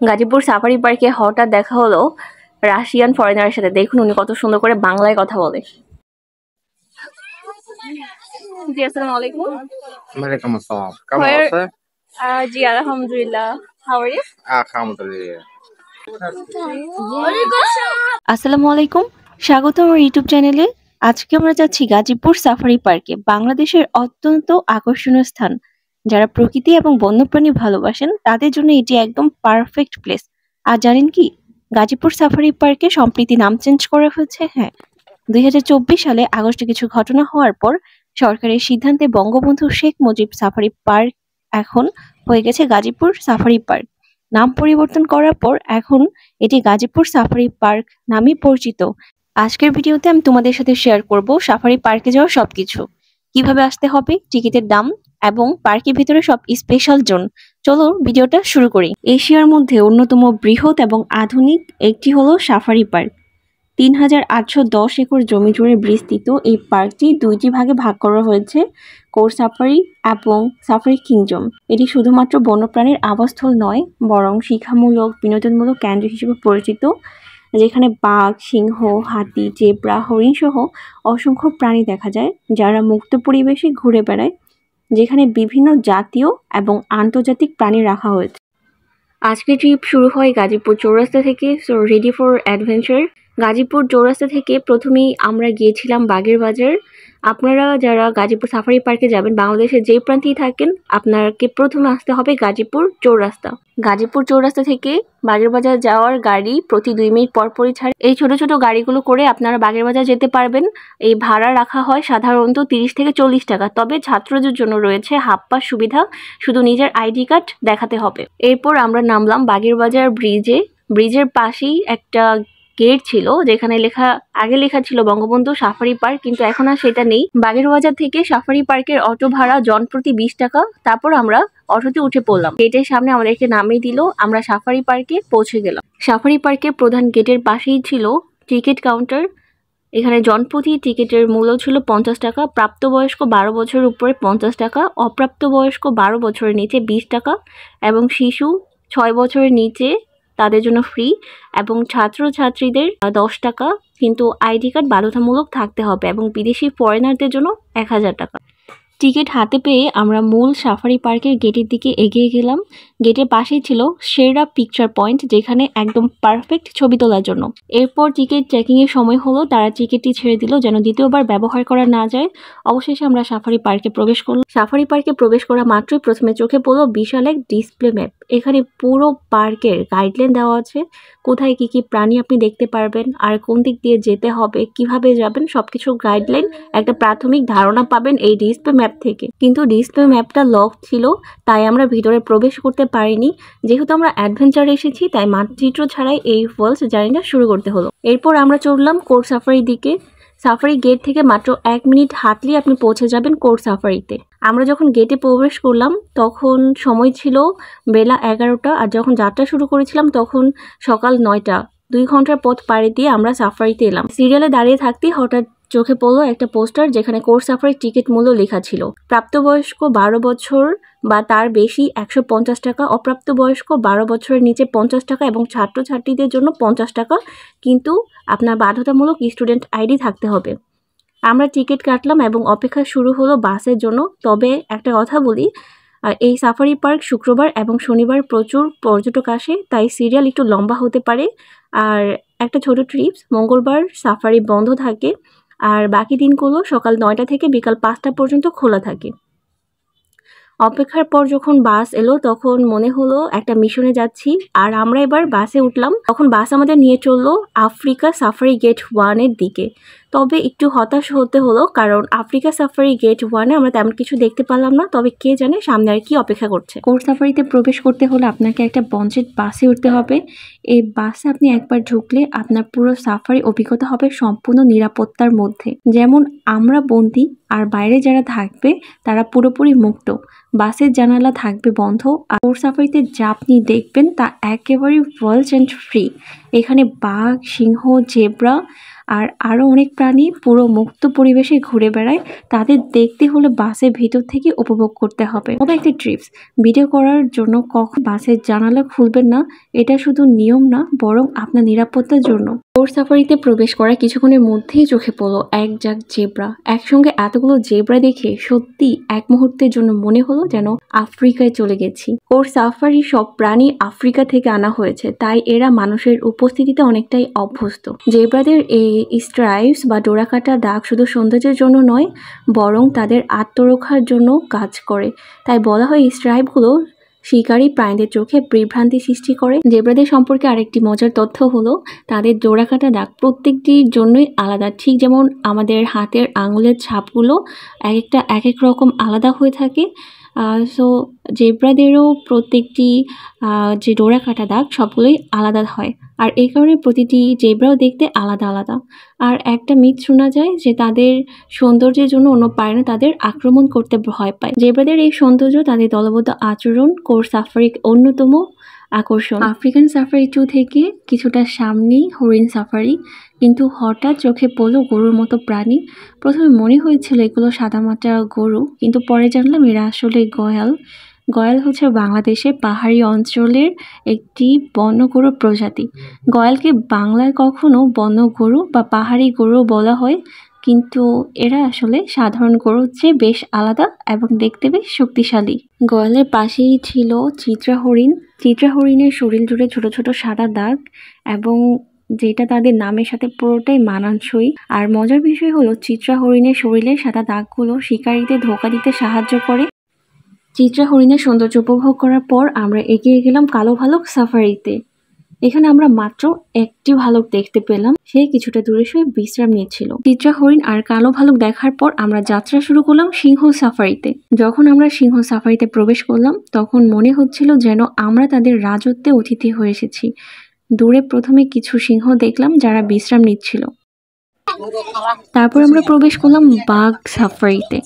Gazipur safari পার্কে হঠাৎ দেখা হলো রাশিয়ান ফরেনারের সাথে। দেখুন উনি কত সুন্দর করে বাংলায় কথা বলে। জি আসসালামু আলাইকুম। ওয়ালাইকুম আসসালাম। কেমন Where আছেন? জি আলহামদুলিল্লাহ। How are you? আলহামদুলিল্লাহ। আসসালামু আলাইকুম, স্বাগত আমার ইউটিউব চ্যানেলে। আজকে আমরা যাচ্ছি গাজীপুর সাফারি পার্কে, বাংলাদেশের অত্যন্ত আকর্ষণীয় স্থান। যারা প্রকৃতি এবং বন্যপ্রাণী ভালোবাসেন তাদের জন্য এটি একদম পারফেক্ট প্লেস। আর জানেন কি, গাজীপুর সাফারি পার্কে সম্প্রতি নাম চেঞ্জ করা হয়েছে। হ্যাঁ, 2024 সালে আগস্টে কিছু ঘটনা হওয়ার পর সরকারের সিদ্ধান্তে বঙ্গবন্ধু শেখ মুজিব সাফারি পার্ক এখন হয়ে গেছে গাজীপুর সাফারি পার্ক। নাম পরিবর্তন করার পর এখন এটি গাজীপুর সাফারি পার্ক নামে পরিচিত। আজকের ভিডিওতে আমি তোমাদের সাথে শেয়ার করব সাফারি পার্কে যাওয়ার সবকিছু, কিভাবে আসতে হবে, টিকিটের দাম এবং পার্কের ভিতরে সব স্পেশাল জোন। চলো ভিডিওটা শুরু করি। এশিয়ার মধ্যে অন্যতম বৃহৎ এবং আধুনিক একটি হলো সাফারি পার্ক। ৩,৮১০ একর জমি জুড়ে বিস্তৃত এই পার্কটি দুইটি ভাগে ভাগ করা হয়েছে, কোর সাফারি এবং সাফারি কিংডম। এটি শুধুমাত্র বন্যপ্রাণীর আবাসস্থল নয়, বরং শিক্ষামূলক বিনোদনমূলক কেন্দ্র হিসেবে পরিচিত, যেখানে বাঘ, সিংহ, হাতি, জেব্রা, হরিণ সহ অসংখ্য প্রাণী দেখা যায় যারা মুক্ত পরিবেশে ঘুরে বেড়ায়, যেখানে বিভিন্ন জাতীয় এবং আন্তর্জাতিক প্রাণী রাখা হয়েছে। আজকের ট্রিপ শুরু হয় গাজীপুর চৌরাস্তা থেকে, so ready for adventure. Gazipur চৌরাস্তা থেকে প্রথমেই আমরা গিয়েছিলাম বাগের বাজার। আপনারা যারা গাজীপুর সাফারি পার্কে যাবেন, বাংলাদেশের যে প্রান্তেই থাকেন, আপনাকে প্রথমে আসতে হবে গাজীপুর চৌরাস্তা। গাজীপুর চৌরাস্তা থেকে বাগের বাজার যাওয়ার গাড়ি প্রতি 2 মিনিট পরপরই ছাড়ে। এই ছোট ছোট গাড়িগুলো করে আপনারা বাগের বাজার যেতে পারবেন। এই ভাড়া রাখা হয় সাধারণত 30 থেকে 40 টাকা, তবে ছাত্রদের জন্য রয়েছে হাফ পাস সুবিধা, শুধু নিজের আইডি কার্ড দেখাতে হবে। এরপর আমরা নামলাম বাগের বাজার ব্রিজে। ব্রিজের পাশেই একটা গেট ছিল, যেখানে আগে লেখা ছিল বঙ্গবন্ধু সাফারি পার্ক, কিন্তু এখন আর সেটা নেই। বাগের বাজার থেকে সাফারি পার্কের অটো ভাড়া জনপ্রতি 20 টাকা। তারপর আমরা অটোতে উঠে পড়লাম। গেটের সামনে আমাদেরকে নামিয়ে দিল, আমরা সাফারি পার্কে পৌঁছে গেলাম। সাফারি পার্কের প্রধান গেটের পাশেই ছিল টিকিট কাউন্টার। এখানে জনপ্রতি টিকিটের মূল্য ছিল 50 টাকা। প্রাপ্তবয়স্ক 12 বছরের উপরে 50 টাকা, অপ্রাপ্তবয়স্ক 12 বছরের নিচে 20 টাকা এবং শিশু 6 বছরের নিচে তাদের জন্য ফ্রি, এবং ছাত্রছাত্রীদের 10 টাকা, কিন্তু আইডি কার্ড বাধ্যতামূলক থাকতে হবে, এবং বিদেশি ফরেনারদের জন্য 1000 টাকা। টিকিট হাতে পেয়ে আমরা মূল সাফারি পার্কের গেটের দিকে এগিয়ে গেলাম। গেটের পাশেই ছিল সেরা পিকচার পয়েন্ট, যেখানে একদম পারফেক্ট ছবি তোলার জন্য। এরপর টিকিট চেকিং এর সময় হলো, তারা টিকিটটি ছেড়ে দিল যেন দ্বিতীয়বার ব্যবহার করা না যায়। অবশেষে আমরা সাফারি পার্কে প্রবেশ করলাম। সাফারি পার্কে প্রবেশ করা মাত্রই প্রথমে চোখে পড়লো বিশাল এক ডিসপ্লে ম্যাপ। এখানে পুরো পার্কের গাইডলাইন দেওয়া আছে, কোথায় কি কি প্রাণী আপনি দেখতে পারবেন, আর কোন দিক দিয়ে যেতে হবে, কিভাবে যাবেন, সবকিছু গাইডলাইন, একটা প্রাথমিক ধারণা পাবেন এই ডিসপ্লে ম্যাপ থেকে। কিন্তু ডিসপ্লে ম্যাপটা লক ছিল, তাই আমরা ভিতরে প্রবেশ করতে পারিনি। যেহেতু আমরা অ্যাডভেঞ্চারে এসেছি, তাই মানচিত্র ছাড়াই এই ফলস জার্নিটা শুরু করতে হলো। এরপর আমরা চললাম কোর সাফারির দিকে। সাফারি গেট থেকে মাত্র 1 মিনিট হাঁটলেই আপনি পৌঁছে যাবেন কোর সাফারিতে। আমরা যখন গেটে প্রবেশ করলাম তখন সময় ছিল বেলা 11টা, আর যখন যাত্রা শুরু করেছিলাম তখন সকাল 9টা। 2 ঘন্টার পথ পাড়ি দিয়ে আমরা সাফারিতে এলাম। সিরিয়ালে দাঁড়িয়ে থাকতেই হঠাৎ চোখে পড়লো একটা পোস্টার, যেখানে কোর সাফারির টিকিট মূল্য লেখা ছিল প্রাপ্তবয়স্ক 12 বছর বা তার বেশি 150 টাকা, অপ্রাপ্তবয়স্ক 12 বছরের নিচে 50 টাকা এবং ছাত্রছাত্রীদের জন্য 50 টাকা, কিন্তু আপনার বাধ্যতামূলক স্টুডেন্ট আইডি থাকতে হবে। আমরা টিকিট কাটলাম এবং অপেক্ষা শুরু হলো বাসের জন্য। তবে একটা কথা বলি, এই সাফারি পার্ক শুক্রবার এবং শনিবার প্রচুর পর্যটক আসে, তাই সিরিয়াল একটু লম্বা হতে পারে। আর একটা ছোট ট্রিপস, মঙ্গলবার সাফারি বন্ধ থাকে, আর বাকি দিনগুলো সকাল 9টা থেকে বিকাল 5টা পর্যন্ত খোলা থাকে। অপেক্ষার পর যখন বাস এলো তখন মনে হলো একটা মিশনে যাচ্ছি, আর আমরা এবার বাসে উঠলাম। তখন বাস আমাদের নিয়ে চললো আফ্রিকা সাফারি গেট 1-এর দিকে। তবে একটু হতাশ হতে হলো, কারণ আফ্রিকা সাফারি গেট 1-এ আমরা তেমন কিছু দেখতে পেলাম না। তবে কে জানে সামনে আর কি অপেক্ষা করছে। কোর সাফারিতে প্রবেশ করতে হলে আপনাকে একটা বাজেট বাসে উঠতে হবে। এই বাসে আপনি একবার ঢুকলে আপনার পুরো সাফারি অভিজ্ঞতা হবে সম্পূর্ণ নিরাপত্তার মধ্যে। যেমন আমরা বন্দী, আর বাইরে যারা থাকবে তারা পুরোপুরি মুক্ত। বাসের জানালা থাকবে বন্ধ, আর কোর সাফারিতে যা আপনি দেখবেন তা একেবারে ওয়ার্ল্ড অ্যান্ড ফ্রি। এখানে বাঘ, সিংহ, জেব্রা আর আরো অনেক প্রাণী পুরো মুক্ত পরিবেশে ঘুরে বেড়ায়। তাদের দেখতে হলে বাসের ভিতর থেকে উপভোগ করতে হবে। তবে একটা ট্রিপস, ভিডিও করার জন্য কখন বাসের জানালা খুলবেন না, এটা শুধু নিয়ম না বরং আপনার নিরাপত্তার জন্য। গোর সাফারিতে প্রবেশ করা কিছুক্ষণের মধ্যেই চোখে পড়লো এক জাক জেব্রা। একসঙ্গে এতগুলো জেব্রা দেখে সত্যি এক মুহূর্তের জন্য মনে হলো যেন আফ্রিকায় চলে গেছি। গোর সাফারি সব প্রাণী আফ্রিকা থেকে আনা হয়েছে, তাই এরা মানুষের উপস্থিতিতে অনেকটাই অভ্যস্ত। জেব্রাদের এই স্ট্রাইপস বা ডোরাকাটা দাগ শুধু সৌন্দর্যের জন্য নয় বরং তাদের আত্মরক্ষার জন্য কাজ করে। তাই বলা হয় এই স্ট্রাইপগুলো শিকারী প্রাণীদের চোখে বিভ্রান্তি সৃষ্টি করে। জেব্রাদের সম্পর্কে আরেকটি মজার তথ্য হলো তাদের ডোরাকাটা দাগ প্রত্যেকটির জন্যই আলাদা। ঠিক যেমন আমাদের হাতের আঙুলের ছাপগুলো এক এক রকম আলাদা হয়ে থাকে, সো জেব্রাদেরও প্রত্যেকটি যে ডোরাকাটা দাগ সবগুলোই আলাদা হয়। আর এই কারণে প্রতিটি জেব্রাও দেখতে আলাদা আলাদা। আর একটা মিথ শোনা যায় যে তাদের সৌন্দর্যের জন্য অন্য প্রাণী তাদের আক্রমণ করতে ভয় পায়। জেব্রাদের এই সৌন্দর্য, তাদের দলবদ্ধ আচরণ কোর সাফারির অন্যতম আকর্ষণ। আফ্রিকান সাফারি 2 থেকে কিছুটা সামনেই হরিণ সাফারি, কিন্তু হঠাৎ চোখে পড়লো গরুর মতো প্রাণী। প্রথমে মনে হয়েছিল এগুলো সাদামাটা গরু, কিন্তু পরে জানলাম এরা আসলে গয়াল। গয়াল হচ্ছে বাংলাদেশের পাহাড়ি অঞ্চলের একটি বন্য গরুর প্রজাতি। গয়ালকে বাংলায় কখনো বন্য গরু বা পাহাড়ি গরু বলা হয়, কিন্তু এরা আসলে সাধারণ গরুর চেয়ে বেশ আলাদা এবং দেখতে বেশ শক্তিশালী। গয়ালের পাশেই ছিল চিত্রা হরিণ। চিত্রা হরিণের শরীর জুড়ে ছোট ছোট সাদা দাগ, এবং যেটা তাদের নামের সাথে পুরোটাই মানানসই। আর মজার বিষয় হলো চিত্রা হরিণের শরীরে সাদা দাগগুলো শিকারীদের ধোঁকা দিতে সাহায্য করে। চিত্রা হরিণের সৌন্দর্য উপভোগ করার পর আমরা এগিয়ে গেলাম কালো ভালুক সাফারিতে। এখানে আমরা মাত্র একটি ভালুক দেখতে পেলাম, সে কিছুটা দূরে শুয়ে বিশ্রাম নিচ্ছিল। চিত্রা হরিণ আর কালো ভালুক দেখার পর আমরা যাত্রা শুরু করলাম সিংহ সাফারিতে। যখন আমরা সিংহ সাফারিতে প্রবেশ করলাম তখন মনে হচ্ছিল যেন আমরা তাদের রাজত্বে অতিথি হয়ে এসেছি। দূরে প্রথমে কিছু সিংহ দেখলাম যারা বিশ্রাম নিচ্ছিল। তারপর আমরা প্রবেশ করলাম বাঘ সাফারিতে।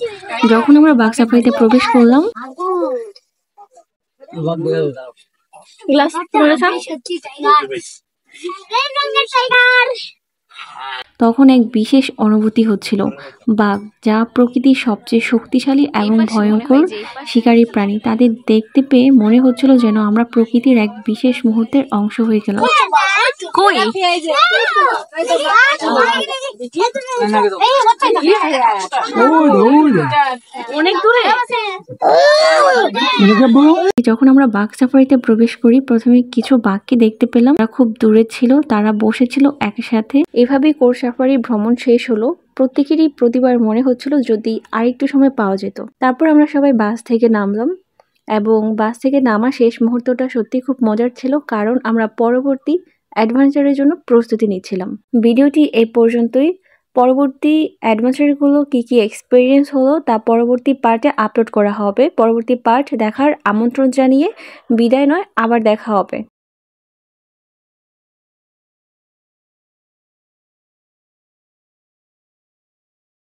যখন আমরা বাঘ সাফারিতে প্রবেশ করলাম তখন এক বিশেষ অনুভূতি হচ্ছিল। বাঘ, যা প্রকৃতির সবচেয়ে শক্তিশালী এবং ভয়ঙ্কর শিকারী প্রাণী, তাদের দেখতে পেয়ে মনে হচ্ছিল যেন আমরা প্রকৃতির এক বিশেষ মুহূর্তের অংশ হয়ে গেলাম। যখন আমরা বাঘ সাফারিতে প্রবেশ করি প্রথমে কিছু বাঘকে দেখতে পেলাম, তারা খুব দূরে ছিল, তারা বসেছিল একসাথে। এভাবে কোর সাফারি ভ্রমণ শেষ হলো। প্রত্যেকেরই প্রতিবার মনে হচ্ছিল যদি আরেকটু সময় পাওয়া যেত। তারপর আমরা সবাই বাস থেকে নামলাম, এবং বাস থেকে নামা শেষ মুহূর্তটা সত্যি খুব মজার ছিল, কারণ আমরা পরবর্তী অ্যাডভেঞ্চারের জন্য প্রস্তুতি নিচ্ছিলাম। ভিডিওটি এই পর্যন্তই। পরবর্তী অ্যাডভেঞ্চারগুলো কি এক্সপিরিয়েন্স হলো তা পরবর্তী পার্টে আপলোড করা হবে। পরবর্তী পার্ট দেখার আমন্ত্রণ জানিয়ে বিদায় নয়, আবার দেখা হবে।